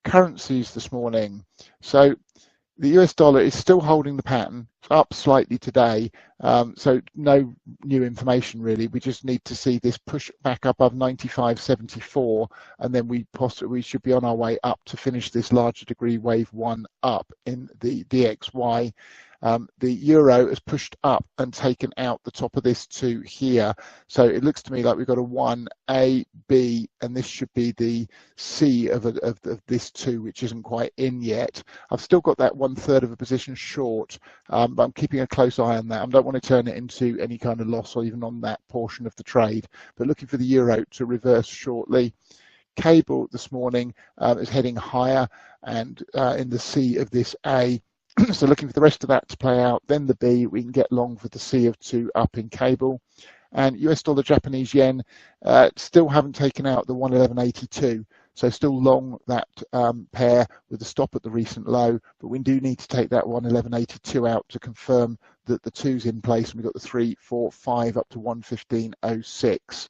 Currencies this morning. So the US dollar is still holding the pattern. It's up slightly today, so no new information really. We just need to see this push back up above 95.74, and then we should be on our way up to finish this larger degree wave one up in the DXY. The euro has pushed up and taken out the top of this 2 here. So it looks to me like we've got a 1A, B, and this should be the C of this 2, which isn't quite in yet. I've still got that 1/3 of a position short, but I'm keeping a close eye on that. I don't want to turn it into any kind of loss or even on that portion of the trade, but looking for the euro to reverse shortly. Cable this morning is heading higher and in the C of this A. So looking for the rest of that to play out, then the B, we can get long for the C of 2 up in cable. And US dollar Japanese yen still haven't taken out the 111.82, so still long that pair with a stop at the recent low, but we do need to take that 111.82 out to confirm that the 2's in place, and we've got the 3, 4, 5 up to 115.06.